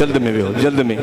جلد میں بھی ہو جلد میں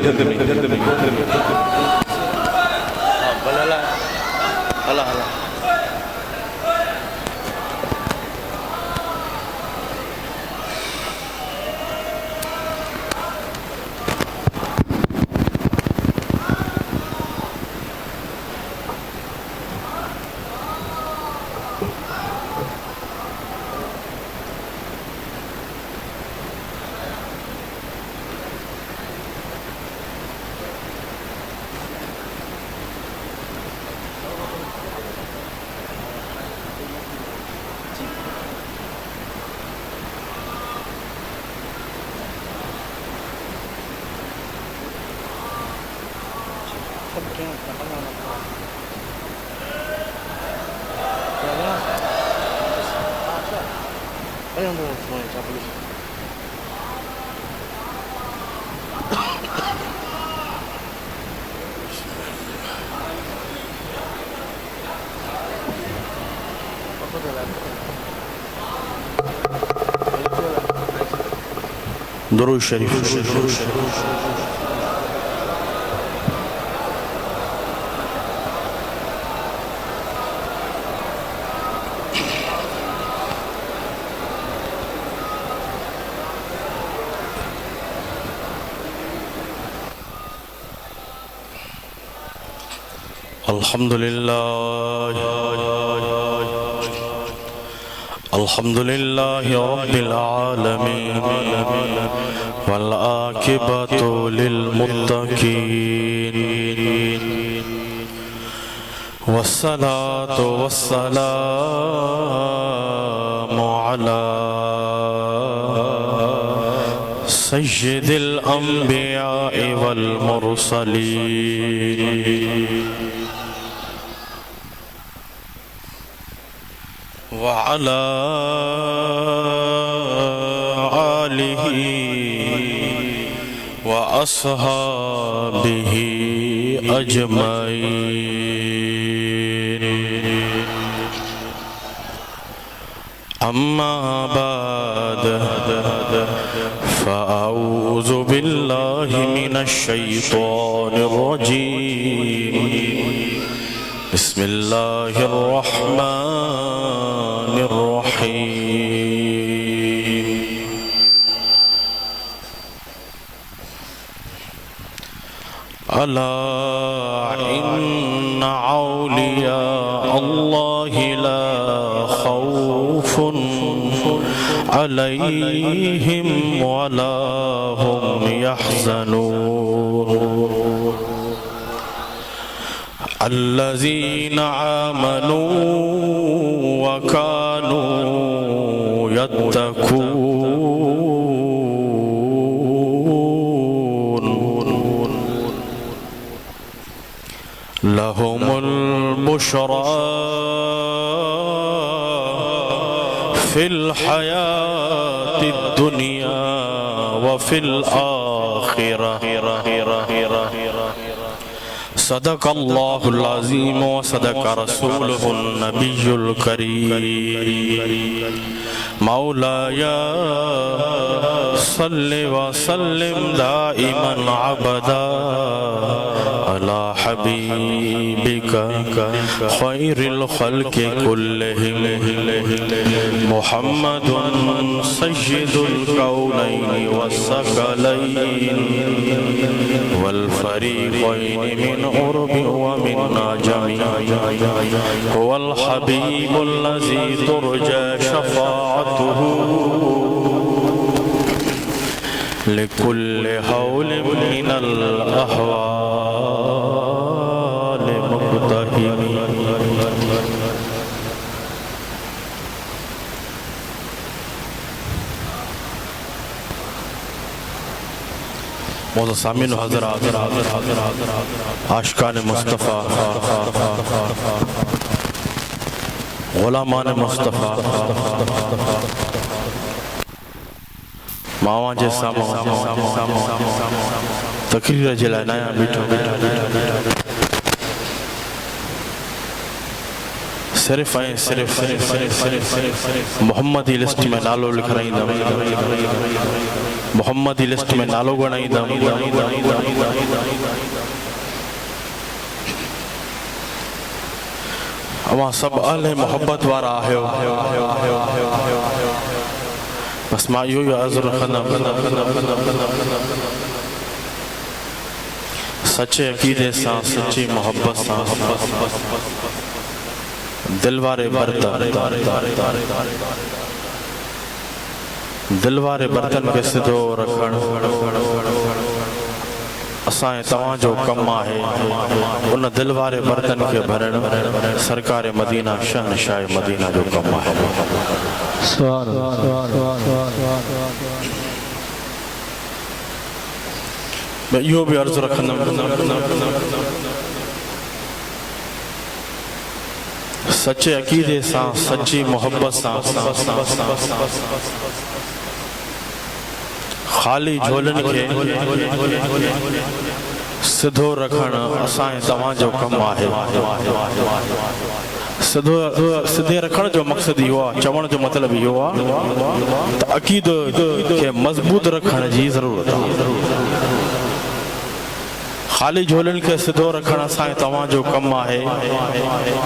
درود شریف الحمد لله رب العالمين والعاقبة للمتقين والصلاة والسلام على سيد الأنبياء والمرسلين وعلى آله وأصحابه أجمعين أما بعد فأعوذ بالله من الشيطان الرجيم بسم الله الرحمن الرحيم ألا إن أولياء الله لا خوف عليهم ولا هم يحزنون الذين آمنوا وكانوا يتقون لهم البشرى في الحياة الدنيا وفي الآخرة صدق الله العظيم وصدق رسوله النبي الكريم مولاي صل وسلم دائما عبدا على حبيبك خير الخلق كلهم محمد سيد الكونين والثقلين والفريقين من قرب ومن عجم هو الحبيب الذي ترجى شفاعته لكل حول من الأحوال مقتحم معزز سامعین و حضرات عاشقان مصطفیٰ غلامان مصطفیٰ ماواں جے ساموں تقریر جلائے نایا بیٹھو صرف محمدی لسٹ میں نالو لکھ رہی دم محمدی لسٹ میں نالو گنائی دم اما سب اہل محبت وارا آہیو بس ما یو عذر خنم سچے عقیدے سان سچی محبت سان دلوارے برتن کے صدو رکھن اسائیں تواں جو کم آہے ان دلوارے برتن کے بھرن سرکار مدینہ شہنشاہ مدینہ جو کم آہے میں یوں بھی عرض رکھنا سچے عقیدے سان سچی محبت سان خالی جھولن کے صدو رکھن اسائیں تواں جو کم آہے صدے رکھن جو مقصد ہی ہوا چوڑ جو مطلب ہی ہوا تو عقید کے مضبوط رکھن جی ضرورت خالی جھولن کے صدو رکھن اسائیں تواں جو کم آہے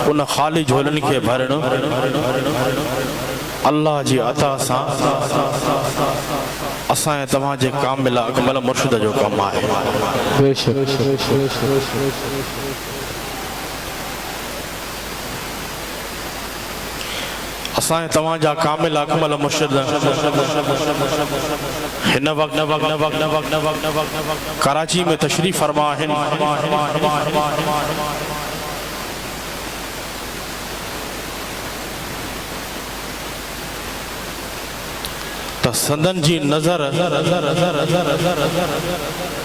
ان خالی جھولن کے بھرن اللہ جی عطا سان اسائیں تواں جے کامل اکمل مرشد جو کم آہے بے شک اسائیں تواں جا کامل اکمل مرشد ہن وقت کراچی میں تشریف فرما ہیں تو سندن جی نظر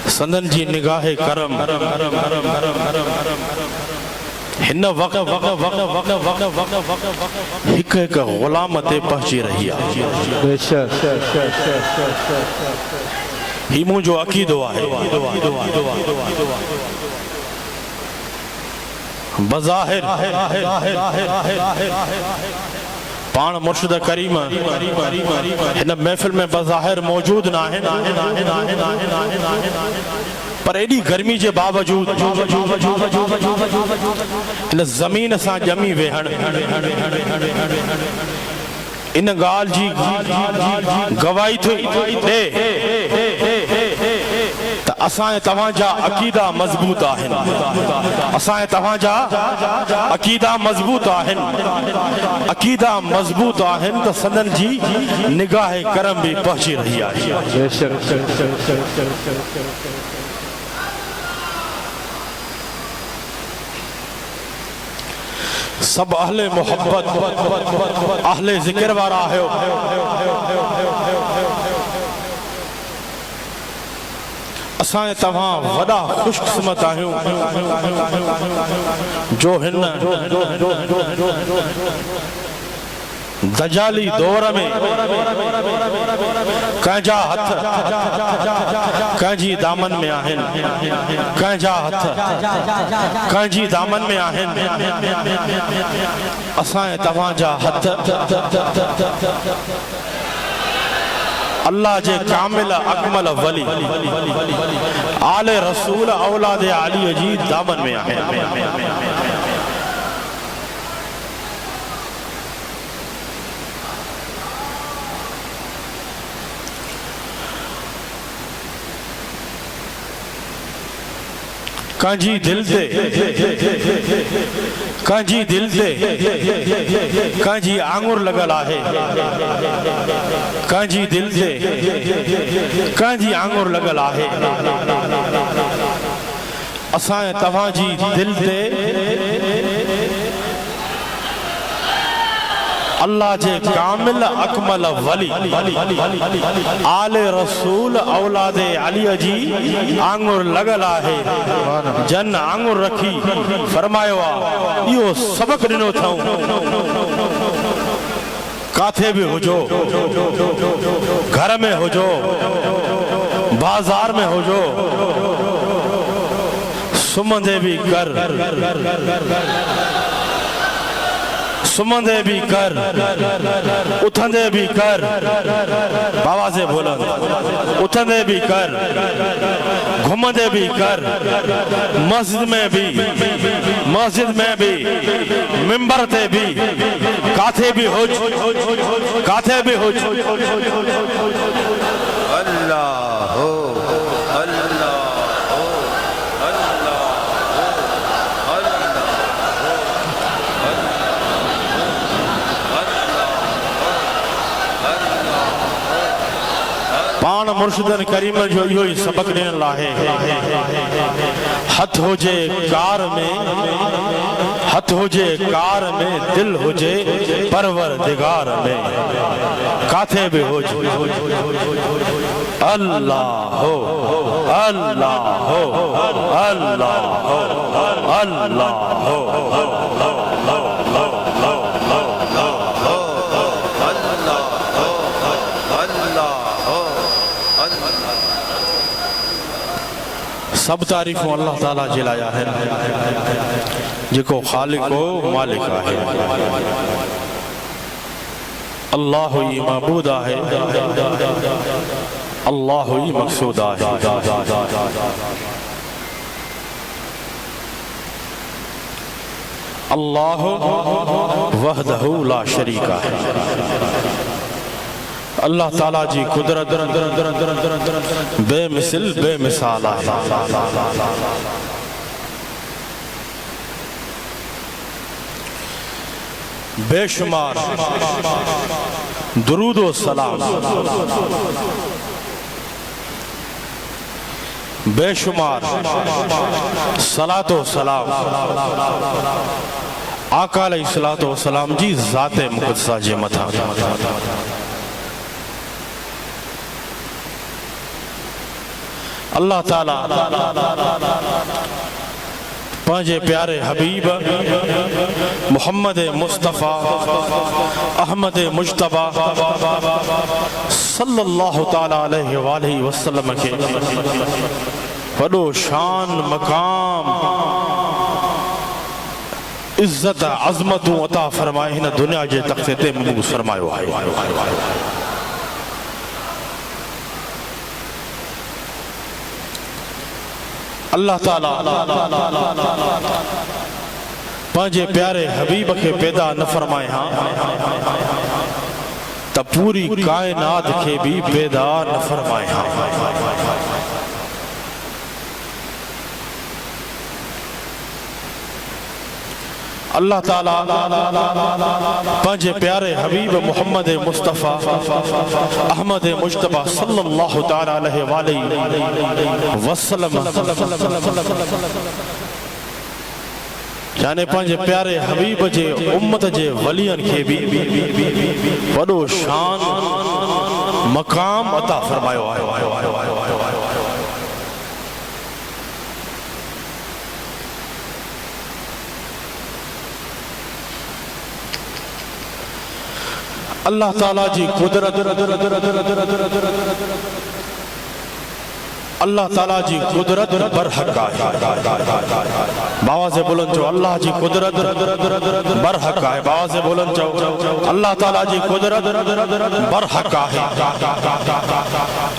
سندن جی نگاہ کرم ہن وقت ایک غلام تے پہنچی رہی ہے ہی موں جو عقیدو ہے بظاہر پان مرشد کریم ہن محفل میں بظاہر موجود نہ ہے پر ایڈی گرمی جے باوجود ان زمین سان جمی ویہن ان گال جی گواہی تھی دے تا اسائیں تواں جا عقیدہ مضبوط آہن اسائیں تواں جا عقیدہ مضبوط آہن عقیدہ مضبوط آہن تا سندن جی نگاہ کرم بھی پہنچی رہی آئی سب اہل محبت اہل ذکر وارا ہے اسائیں تواں وڈا خوش قسمت آہیوں جو ہن دجالی دور میں کانجا ہتھ کانجی دامن میں آہن کانجا ہتھ کانجی دامن میں آہن اسائیں تواں جا ہتھ اللہ جے کامل اکمل ولی آل رسول اولاد علی جی دامن میں آہن کانجی دل دے کانجی دل دے کانجی آنگور لگل آہے کانجی دل دے کانجی آنگور لگل آہے اسائیں تواں جی دل دے اللہ جے کامل اکمل ولی آل رسول اولاد علی جی آنگور لگل آہے جن آنگور رکھی فرمائیو یہ سبق ڈنو تھاؤں کاتھے بھی ہو جو گھر میں ہو جو بازار میں ہو جو سمندے بھی کر سمندے بھی کر اٹھندے بھی کر بابا سے بولن اٹھندے بھی کر گھومندے بھی کر مسجد میں بھی منبر تے بھی کاتھے بھی ہوج اللہ ہو پان مرشدن کریم جو یہ سبق دین لاہے ہتھ ہو جے کار میں دل ہو جے پروردگار میں کاتھے بھی ہو جے اللہ ہو اللہ ہو اللہ ہو اللہ ہو سب تعریفوں اللہ تعالیٰ جلایا ہے جکو خالق و مالک ہے اللہ ہی معبود ہے اللہ ہی مقصود ہے اللہ وحدہ لا شریک ہے اللہ تعالیٰ جی قدرت بے مثل بے مثال ہے بے شمار درود و سلام بے شمار صلاۃ و سلام آقا علیہ السلام جی ذات مقدسہ جے متھا اللہ تعالیٰ پانچے پیارے حبیب محمد مصطفیٰ احمد مجتبہ صلی اللہ تعالیٰ علیہ وآلہ وسلم کے وڈو شان مقام عزت عظمت عطا فرمائے ہن دنیا جے تختے تے مبوس فرمائے ہے اللہ تعالیٰ پانچے پیارے حبیب کے پیدا نہ فرمائے ہاں تا پوری کائنات کے بھی پیدا نہ فرمائے ہاں اللہ تعالیٰ پانچے پیارے حبیب محمد مصطفیٰ احمد مجتبہ صلی اللہ تعالیٰ علیہ وآلہ وسلم یعنی پانچے پیارے حبیب جے امت جے ولیان کے بھی وڈو شان مقام عطا فرمائے ہے اللہ تعالیٰ جی قدرت اللہ تعالیٰ جی قدرت برحق ہے بابا سے بولن چو اللہ جی قدرت برحق ہے بابا سے بولن چو اللہ تعالیٰ جی قدرت برحق ہے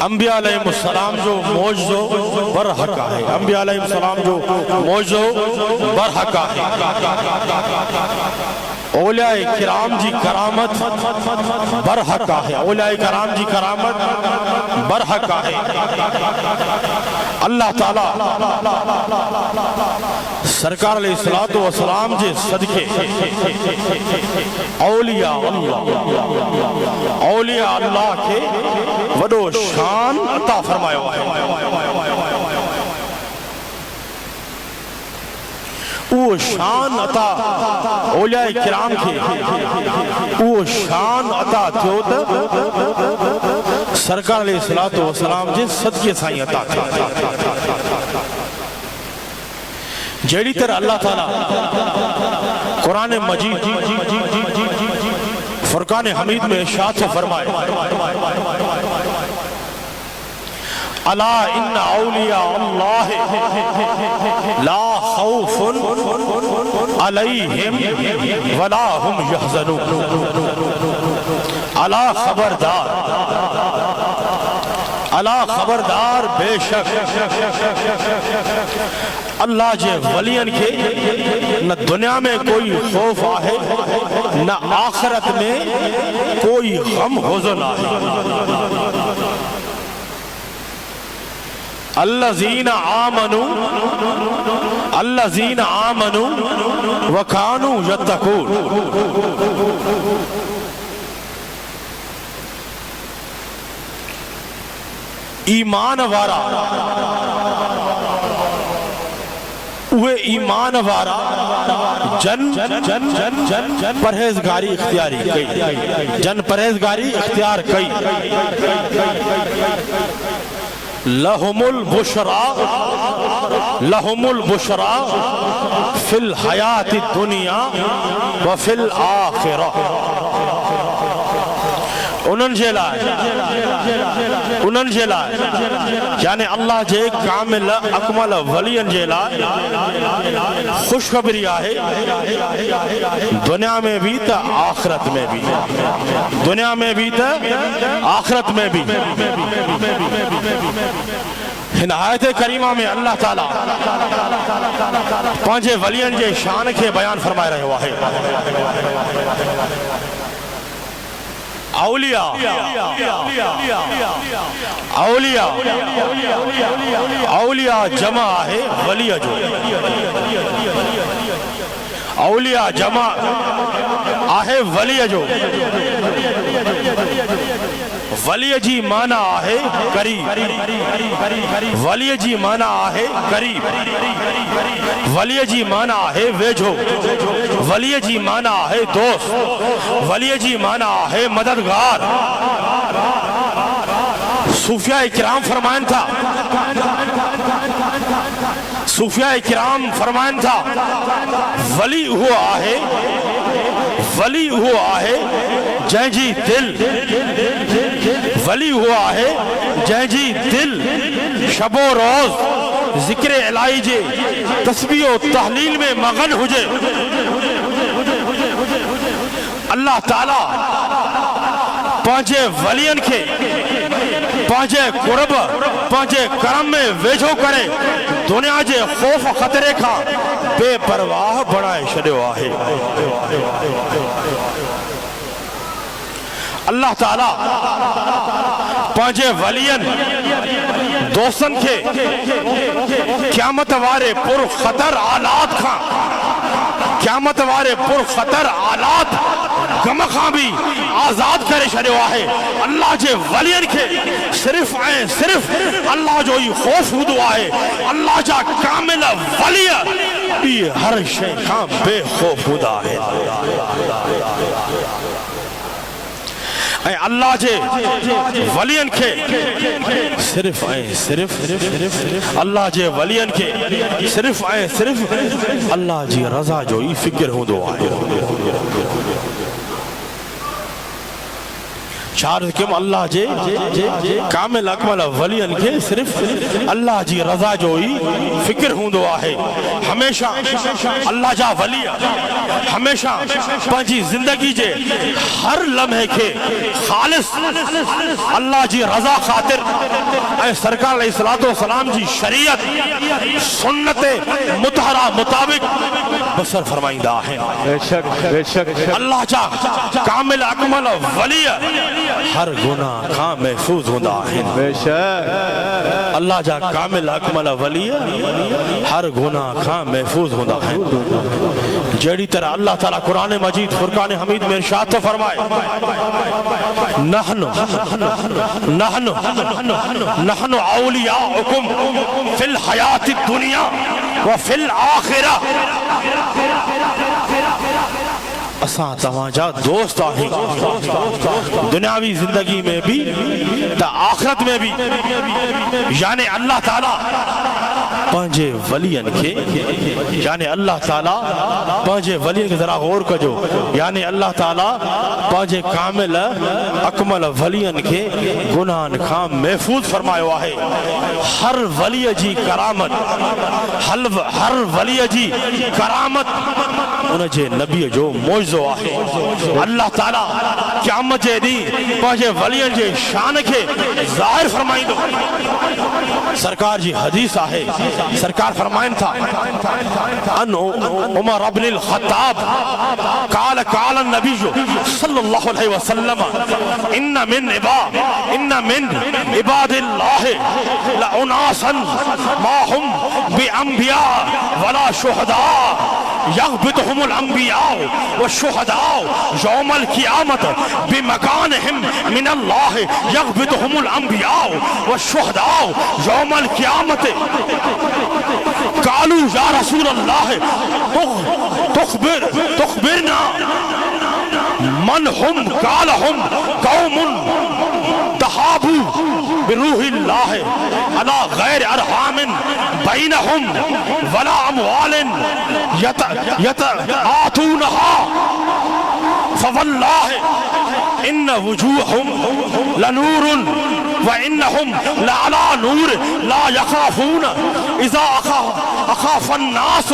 انبیاء علیہ السلام جو موجزو برحق ہے انبیاء علیہ السلام جو موجزو برحق ہے اولیاء کرام جی کرامت برحق ہے اولیاء کرام جی کرامت برحق ہے اللہ تعالیٰ سرکار علیہ السلام جے صدقے اولیاء اللہ کے وڈو شان عطا فرمائے ہے وہ شان عطا اولیاء کرام کے وہ شان عطا تھو تا سرکار علیہ السلام جے صدقے سائیں عطا تھا جیڑی طرح اللہ تعالیٰ قرآن مجید فرقان حمید میں ارشاد فرمائے الا ان اولیاء اللہ لا خوف علیہم ولا هم یحزنون الا خبردار اللہ خبردار بے شک اللہ جے ولین کے نہ دنیا میں کوئی خوف آئے نہ آخرت میں کوئی غم حزن آئے الذین آمنوا وکانوا یتقون ایمان وارا وہ ایمان وارا جن پرہیزگاری اختیاری کئی جن پرہیزگاری اختیار کئی لہم البشرا فی الحیات الدنیا وفی الآخرہ انہن جے لائے یعنی اللہ جے کامل اکمل ولین جے لائے خوشخبری آئے دنیا میں بھی تا آخرت میں بھی دنیا میں بھی تا آخرت میں بھی ان آیت کریمہ میں اللہ تعالیٰ پانچے ولین جے شان کے بیان فرمائے رہے ہوا ہے اولیاء جمع ہے ولی جو اولیاء جمع ہے ولی جو ولی جی معنی ہے قریب ولی جی معنی ہے قریب ولی جی معنی ہے ویجھو ولی جی معنی ہے دوست ولی جی معنی ہے مددگار صوفیاء کرام فرمائن تھا صوفیاء کرام فرمائن تھا ولی ہوا ہے جائیں جی دل ولی ہوا ہے جائیں جی دل شب و روز ذکر الہی جے تسبیح و تحلیل میں مغن ہو جے اللہ تعالیٰ پانچے ولین کے پانچے قرب پانچے کرم میں ویجھو کرے دنیا جے خوف خطرے کا بے پرواہ بڑھائے شدیو آہے اللہ تعالیٰ پانچے ولین دوستن کے قیامت وارے پر خطر آلات کھاں قیامت وارے پر خطر آلات گمخاں بھی آزاد کرے شدیو آہے اللہ جے ولین کے صرف اللہ جو ہی خوف ہو دو آہے اللہ جا کامل ولی یہ ہر شے کھاں بے خوف ہو دا ہے اللہ جے ولین کے صرف اللہ جے ولین کے صرف اللہ جی رضا جو ہی فکر ہوں دو آئے چار کم اللہ جے کامل اکمل ولین کے صرف اللہ جی رضا جو ہی فکر ہوں دو آئے ہمیشہ اللہ جا ولی ہمیشہ پانچی زندگی جے ہر لمحے کے خالص اللہ جی رضا خاطر اے سرکار علیہ السلام جی شریعت سنت متحرہ مطابق بسر فرمائندہ ہے اللہ جا کامل اکمل ولی ہر گناہ کھاں محفوظ ہوندہ ہے اللہ جا کامل اکمل ولی ہر گناہ کھاں محفوظ ہوندہ ہے جیڑی طرح اللہ تعالیٰ قرآن مجید فرقان حمید میں ارشاد تو فرمائے نحن اولیاؤکم فی الحیات الدنیا وفی الآخرہ اساں تمہاجا دوست آہیں دنیاوی زندگی میں بھی تا آخرت میں بھی یعنی اللہ تعالیٰ پانجے ولین کے یعنی اللہ تعالیٰ پانجے ولین کے ذرا غور کجو یعنی اللہ تعالیٰ پانجے کامل اکمل ولین کے گناہن کھام محفوظ فرمائیو آہے ہر ولی جی کرامت ہر ولی جی کرامت انجے نبی جو موجزو آہے اللہ تعالیٰ قیامت جے دی پانجے ولین جے شان کے ظاہر فرمائی دو سرکار جی حدیث آہے سرکار فرمائن تھا ان عمر ابن الخطاب قال النبی صلی اللہ علیہ وسلم ان من عباد اللہ لعناسا ما ہم بانبیاء ولا شہداء يغبطهم الانبیاء والشہداء یوم القیامت بمکانہم من اللہ يغبطهم الانبیاء والشہداء یوم القیامت قالوا یا رسول اللہ تخبرنا من ہم قال ہم قوم تحابوا بروح اللہ علی غیر ارحام بینہم ولا اموال یتآتونہا فواللہ ان وجوہم لنور وانہم لعلی نور لا یخافون اذا اخاف الناس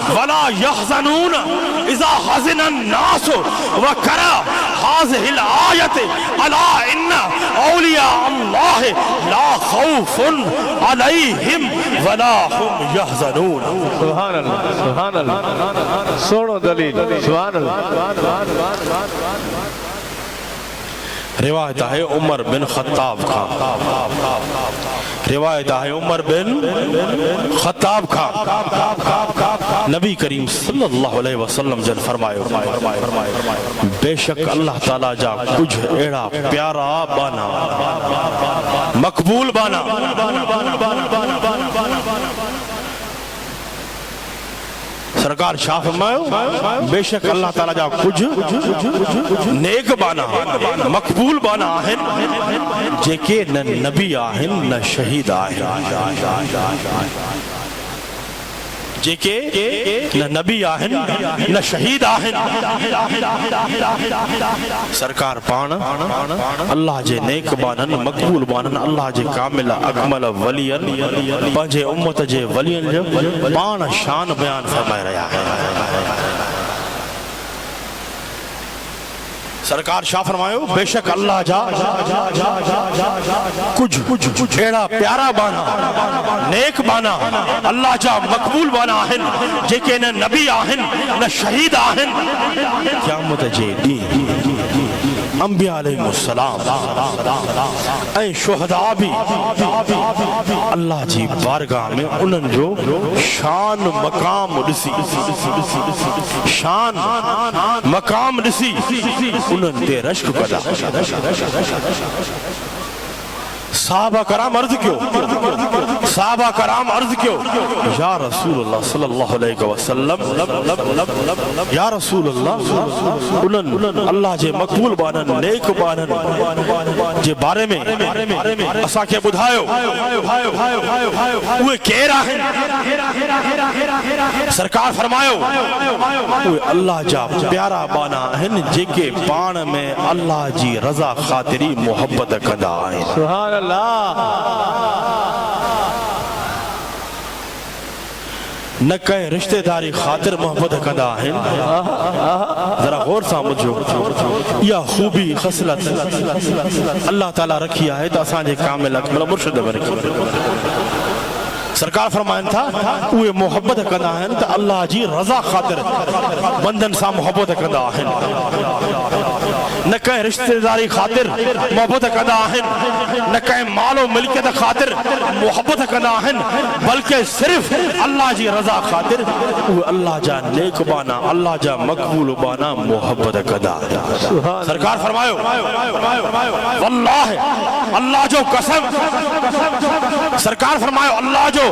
ولا يحزنون اذا حزن الناس وقرأ هذه الآية الا ان اولیاء اللہ لا خوف علیہم ولا هم يحزنون سبحان اللہ سبحان اللہ سوڑو دلیل سبحان اللہ روایت ہے عمر بن خطاب کا روایت ہے عمر بن خطاب کا نبی کریم صلی اللہ علیہ وسلم جن فرمائے بے شک اللہ تعالیٰ جا کچھ ایڑا پیارا بانا مقبول بانا سرکار شاہ فرمائے بے شک اللہ تعالیٰ جا کچھ نیک بانا مقبول بانا آہن جے کہ نہ نبی آہن نہ شہید آہن جے کہ نہ نبی آہن نہ شہید آہن سرکار پان اللہ جے نیک بانن مقبول بانن اللہ جے کامل اکمل ولین پانجے امت جے ولین جو پان شان بیان فرمائے رہا ہے سرکار شاہ فرمائیو بے شک اللہ جا کچھ ایڑا پیارا بانا نیک بانا اللہ جا مقبول بانا آہن جے کہ نہ نبی آہن نہ شہید آہن قیامت جے دی انبیاء علیہ السلام اے شہداء بھی اللہ جی بارگاہ میں انہن جو شان مقام رسی شان مقام رسی انہن تے رشک کدا صحابہ کرام عرض کیوں صحابہ کرام عرض کیوں یا رسول اللہ صلی اللہ علیہ وسلم یا رسول اللہ انہن اللہ جے مقبول بانن نیک بانن جے بارے میں اسا کے بدھائیو اوہ کہہ رہا ہے سرکار فرمائیو اوہ اللہ جا پیارا بانا ہن جے کے پان میں اللہ جی رضا خاطری محبت کدا آئیں سبحان اللہ نہ کہیں رشتہ داری خاطر محبت کدا ہیں ذرا غور سامجھو یا خوبی خصلت اللہ تعالیٰ رکھی ہے تو اساں کامل اکمل مرشد برکی سرکار فرمائن تھا اوہ محبت کدا ہیں تو اللہ جی رضا خاطر بندن سا محبت کدا ہیں نہ کہیں رشتہ داری خاطر محبت کدا ہیں نہ کہیں مال و ملکت خاطر محبت کدا ہیں بلکہ صرف اللہ جی رضا خاطر وہ اللہ جا نیک بانا اللہ جا مقبول بانا محبت کدا سرکار فرمائیو واللہ اللہ جو قسم سرکار فرمائیو اللہ جو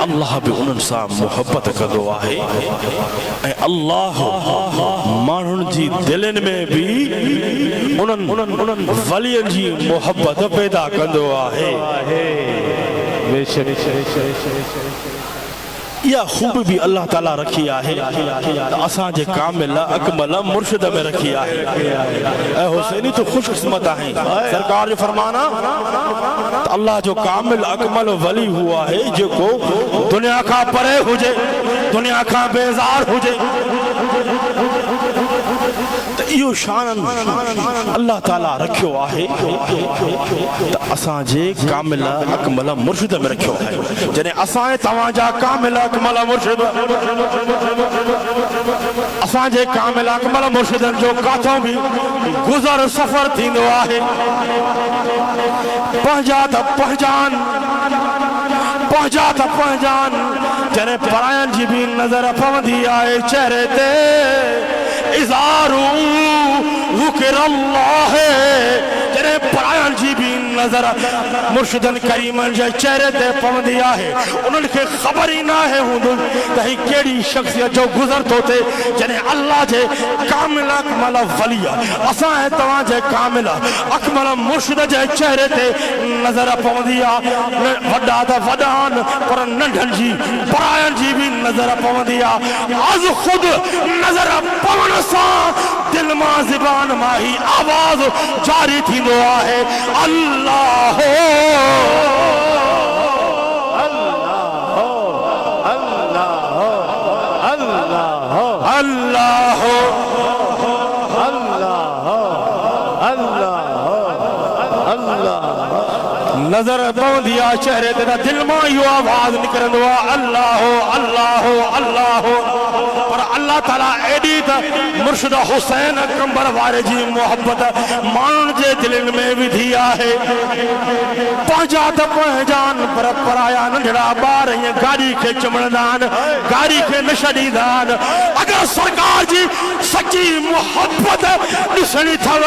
اللہ بھی انہن سا محبت کدو آہے اے اللہ مانن جی دلن میں بھی انہن ولیان جی محبت پیدا کدو آہے یا خوب بھی اللہ تعالیٰ رکھی آہے اساں جے کامل اکمل مرشد میں رکھی آہے اے حسینی تو خوش قسمت آہیں سرکار جو فرمانا اللہ جو کامل اکمل ولی ہوا ہے جو کو دنیا کا پرے ہو جے دنیا کا بیزار ہو جے تو یہ شانن اللہ تعالیٰ رکھو آہے تو اساں جے کامل اکمل مرشد میں رکھو ہے جنہیں اساں تواجہ کامل اکمل مرشد اساں جے کامل اکمل مرشد جو کاتوں بھی گزر سفر تھی دو آہے پہنچا تا پہنچان جنہیں پرائن جی بھی نظر پوندی آئے چہرے تے ازارو ذکر اللہ جنہیں پرائن جی بھی نظر مرشدن کریمن جائے چہرے تے پوندی آئے انہوں نے خبر ہی نہ ہے ہوں تہی کیڑی شخصیت جو گزر تو تھے جنہیں اللہ جے کامل اکمل ولیہ اساں ہے تواں جے کامل اکمل مرشد جائے چہرے تے نظر پوندی آئے وڈا دا وڈان پر ننڈھن جی پرائن جی بھی نظر پوندی آئے از خود نظر پون سا دل ماں زبان ماہی آواز جاری تھی دو آہے اللہ ہو اللہ ہو اللہ ہو اللہ ہو اللہ ہو اللہ ہو نظر پوندیا چہرے تیرا دل ماں یو آواز نکرن دوا اللہ ہو اللہ ہو اللہ ہو پر اللہ تعالیٰ ایڈی تا مرشد حسین کمبر وارے جی محبت مان جے دلن میں بھی دیا ہے پہنچا تا پہنچان پر پرایا نجڑا بار یہ گاڑی کے چمڑدان گاڑی کے نشڑیدان اگر سرکار جی سچی محبت نسنی تھا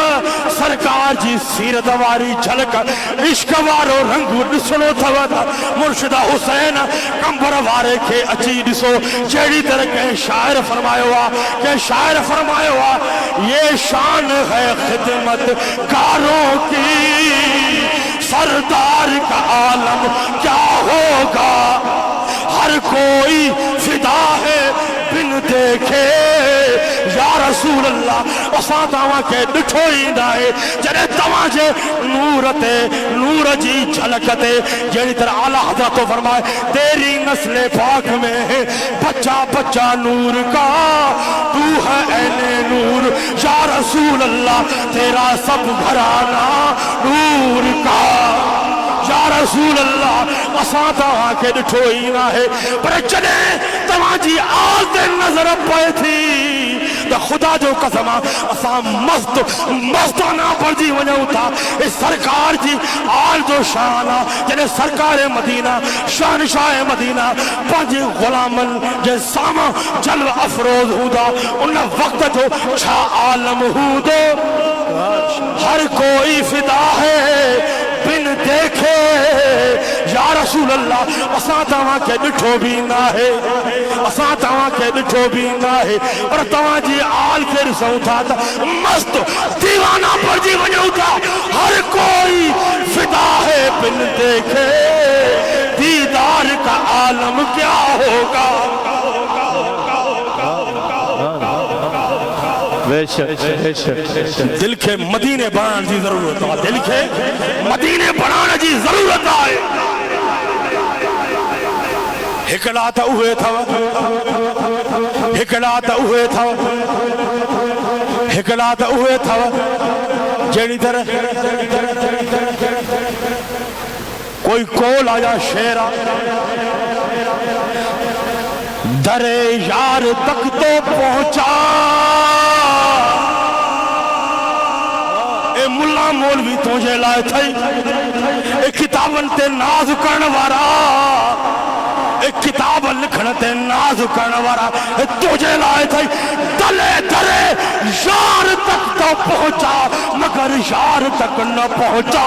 سرکار جی سیرت واری جھلک عشق وارو رنگو نسنو تھا مرشد حسین کمبر وارے کے اچھی نسو جیڑی طرح کے شاعر فرمائے ہوا کہ شاعر فرمائے ہوا یہ شان ہے خدمت کاروں کی سردار کا عالم کیا ہوگا ہر کوئی فدا ہے بن دیکھے یا رسول اللہ اساں تاواں کے ڈٹھو ہی دائے جنہیں تواں جے نورتے نور جی جھلکتے جنہی طرح اعلیٰ حضرت تو فرمائے تیری نسل پاک میں بچہ بچہ نور کا تو ہے این نور یا رسول اللہ تیرا سب گھرانہ نور کا یا رسول اللہ اساں تاواں کے ڈٹھو ہی نہ ہے پر چلے تواں جی آل دے نظر پائے تھی تو خدا جو قسمہ اساں مستانہ پر جی ونیو تھا اس سرکار جی آل جو شانہ جنہیں سرکار مدینہ شاہنشاہ مدینہ پانچ غلامن جن سامہ جلو افروز ہودا ان وقت جو چھا عالم ہودو ہر کوئی فدا ہے بن دیکھے یا رسول اللہ اساں تاواں کے ڈٹھو بھی نہ ہے اساں تاواں کے ڈٹھو بھی نہ ہے اور تاواں جی آل کے رسوں تھا مست دیوانہ پر جی ونیو تھا ہر کوئی فدا ہے بن دیکھے دیدار کا عالم کیا ہوگا دل کے مدینے بنان جی ضرورت ہے دل کے مدینے بنان جی ضرورت ہے ہکڑاتا ہوئے تھا ہکڑاتا ہوئے تھا ہکڑاتا ہوئے تھا جیڑی طرح کوئی کول آیا شیرہ در یار تک تو پہنچا اے ملا مولوی تجھے لائے تھے اے کتابن تے ناز کرن وارا اے کتاب لکھن تے ناز کرن وارا اے تجھے لائے تھے دلے درے یار تک تو پہنچا مگر یار تک نہ پہنچا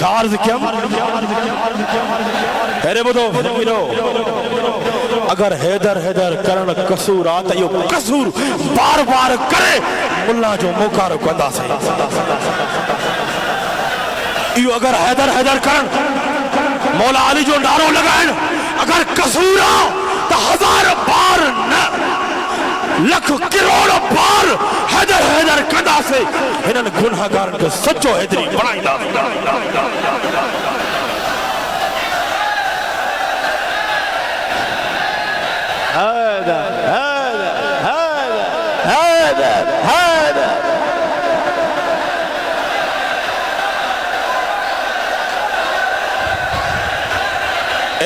چارز کیم ایرے بدو اگر حیدر کرن قصور آتا یہ قصور بار بار کرے ملا جو موقع رکھندا سے یہ اگر حیدر کرن مولا علی جو نارو لگائن اگر قصور آ تو 1000 بار نہ لکھ کروڑ بار حیدر کندا سے انہاں گناہگارن کے سچو حیدری بنائی دا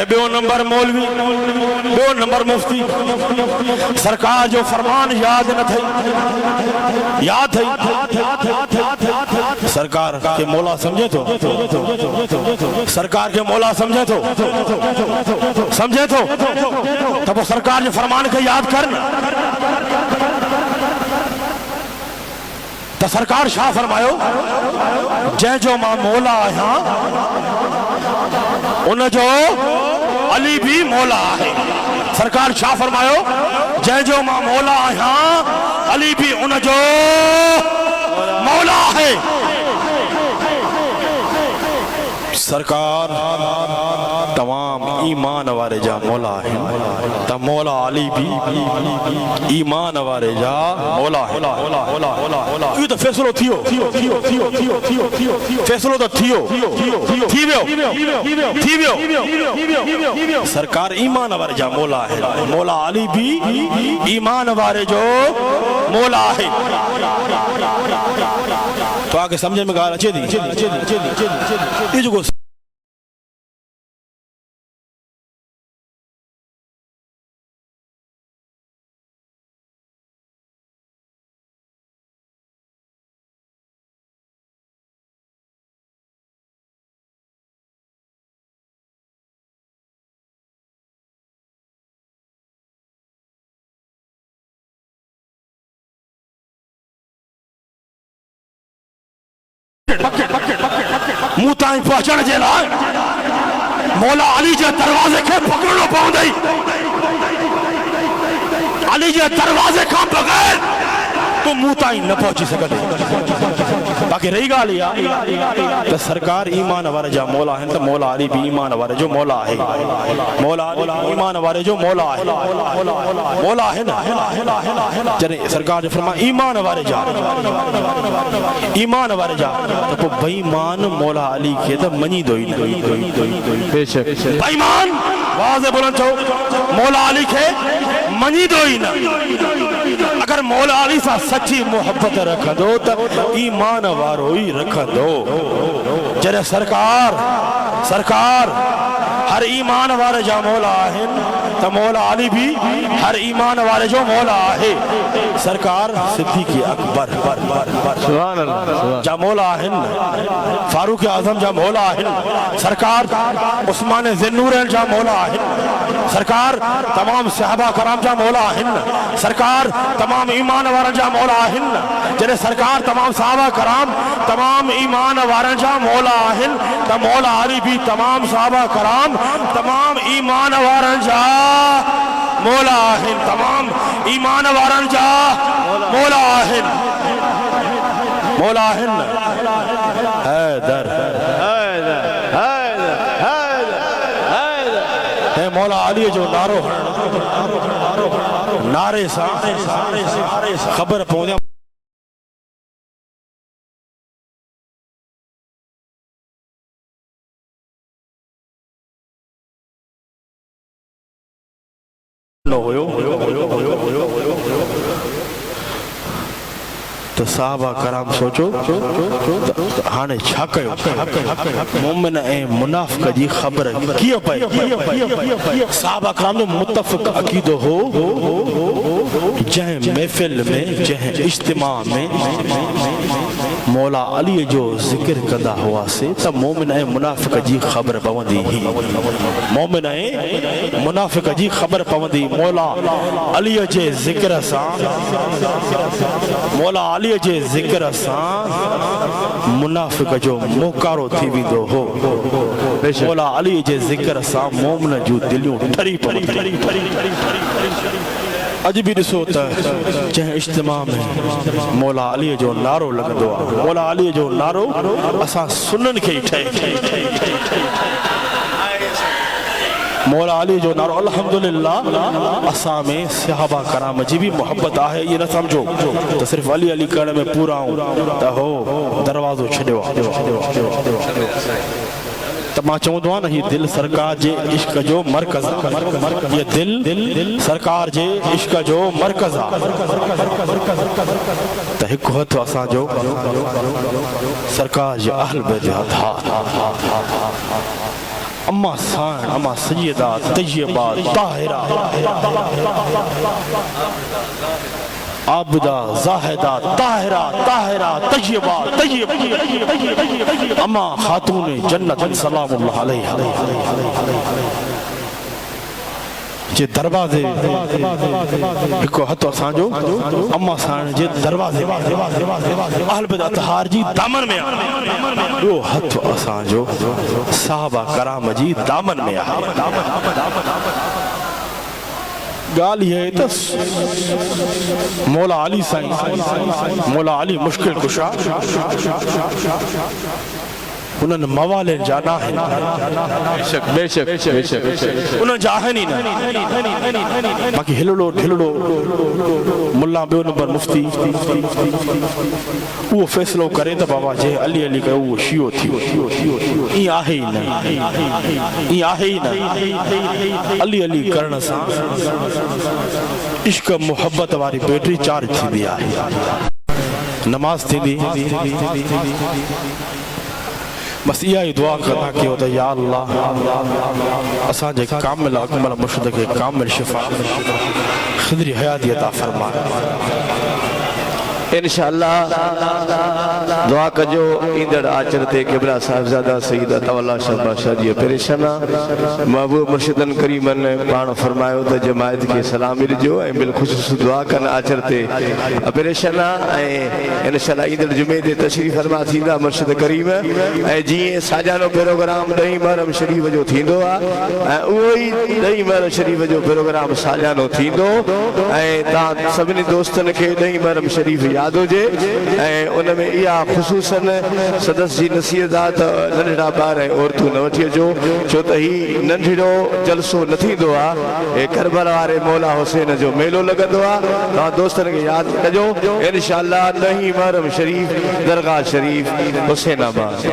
بیو نمبر مولوی بیو نمبر مفتی سرکار جو فرمان یاد نہ تھئی یاد تھئی سرکار کے مولا سمجھے تو سرکار کے مولا سمجھے تو تب وہ سرکار جو فرمان کے یاد کرنا تو سرکار شاہ فرمایو جے جو ماں مولا آیا ان جو علی بھی مولا ہے سرکار شاہ فرمایو جے جو ماں مولا آیا علی بھی ان جو مولا ہے سرکار تمام ایمان وارے جا مولا ہے تا مولا علی بھی ایمان وارے جا مولا ہے یہ تو فیصلو تھیو فیصلو تو تھیو سرکار ایمان وارے جا مولا ہے مولا علی بھی ایمان وارے جو مولا ہے تو آگے سمجھے میں گالا چیدی یہ جو موتائیں پہنچن جے لائے مولا علی جے دروازے کے پکڑنو پاؤں دائی علی جے دروازے کا بغیر تو موتائیں نہ پہنچی سکتے باقی رہی گا لیا تو سرکار ایمان وارے جا مولا ہے تو مولا علی بھی ایمان وارے جو مولا ہے مولا علی ایمان وارے جو مولا ہے مولا ہے نا جنہیں سرکار جو فرما ایمان وارے جا ایمان وارے جا تو بھائی مان مولا علی کے تو منی دوئی بھائی مان واضح بلند چھو مولا علی کے منی دوئی نا اگر مولا علی سا سچی محبت رکھ دو تو ایمان واروئی رکھ دو جنہیں سرکار ہر ایمان وارے جا مولا ہے تو مولا علی بھی ہر ایمان وارے جو مولا ہے سرکار صدیق اکبر جا مولا ہے فاروق اعظم جا مولا ہے سرکار عثمان ذنورین جا مولا ہے سرکار تمام صحابہ کرام جا مولا ہے سرکار تمام ایمان وارن جا مولا ہے جنہیں سرکار تمام صحابہ کرام تمام ایمان وارن جا مولا ہے تو مولا علی بھی تمام صحابہ کرام تمام ایمان وارن جا مولا ہے تمام ایمان وارن جا مولا ہے مولا ہے حیدر ہے مولا علی جو نارو نارے سا خبر پہنچا تو صحابہ کرام سوچو ہانے چھا کہو مومن اے منافق جی خبر کیا پائے صحابہ کرام نے متفق عقید ہو جہیں محفل میں جہیں اجتماع میں مولا علی جو ذکر کدا ہوا سے تب مومن منافق جی خبر پوندی ہی مومن منافق جی خبر پوندی مولا علی جے ذکر ساں مولا علی جے ذکر ساں منافق جو موکارو تھی بھی دو ہو مولا علی جے ذکر ساں مومن جو دلیوں ٹھری پوندی اج بھی ڈسو تا جہیں اجتماع میں مولا علی جو نارو لگدو مولا علی جو نارو اساں سنن کے ٹھے مولا علی جو نارو الحمدللہ اساں میں صحابہ کرام جی بھی محبت آہے یہ نہ سمجھو تو صرف علی علی کرنے میں پورا ہوں تا ہو دروازو چھڑیو تب ماں چاہوں دعا نہیں دل سرکار جے عشق جو مرکز یہ دل سرکار جے عشق جو مرکز تا ہک ہتھ اساں جو سرکار جے اہل بیت تھا اما سان اما سیدہ طیبہ طاہرہ عابدہ زاہدہ طاہرہ طیبہ اما خاتون جنت سلام اللہ علیہ جے دروازے ہکو ہتھو اساں جو اما سان جے دروازے اہل بیت اطہار جی دامن میں وہ ہتھو اساں جو صحابہ کرام جی دامن میں گال یہ ہے تس مولا علی سائیں مولا علی مشکل کشا انہوں موالے جانا ہے بے شک انہوں جاہے نہیں نا باقی ہلڑو ڈھلڑو ملا بیو نمبر مفتی وہ فیصلو کرے تو بابا جے علی علی کرے وہ شیعو تھی یہ آہے ہی نا علی علی کرنا سا عشق محبت واری بیٹری چارج تھی بھی آہے نماز تھی دی بس یہ دعا کرنا کہ ہوتا یا اللہ اساں جے کامل اکمل مرشد کے کامل شفا خضری حیاتی عطا فرمائے انشاءاللہ دعا کجو اندر آچرتے قبلہ صاحبزادہ سیدہ تولا شاہ بادشاہ جی پریشانہ محبوب مرشدن کریمن پان فرمائے ہوتا جماعت کے سلامی رجو بالخصوص دعا کرنا آچرتے پریشانہ انشاءاللہ اندر جمعے دے تشریف فرما سیدہ مرشد کریم جی ساجانو پروگرام دہی محرم شریف جو تھیندو اوہی دہی محرم شریف جو پروگرام ساجانو تھیندو تا سبنی دوستن کے دہی محرم شریف یاد ہو جے ان میں یہ خصوصاً صدس جی نصیحت ننڈا بار عورتوں نہ وٹھی جو چھو ت ہی ننڈڑو جلسو نتھی دو کربلا وارے مولا حسین جو میلو لگندو تا دوستن کے یاد کجو انشاءاللہ نہیں محرم شریف درگاہ شریف حسین آباد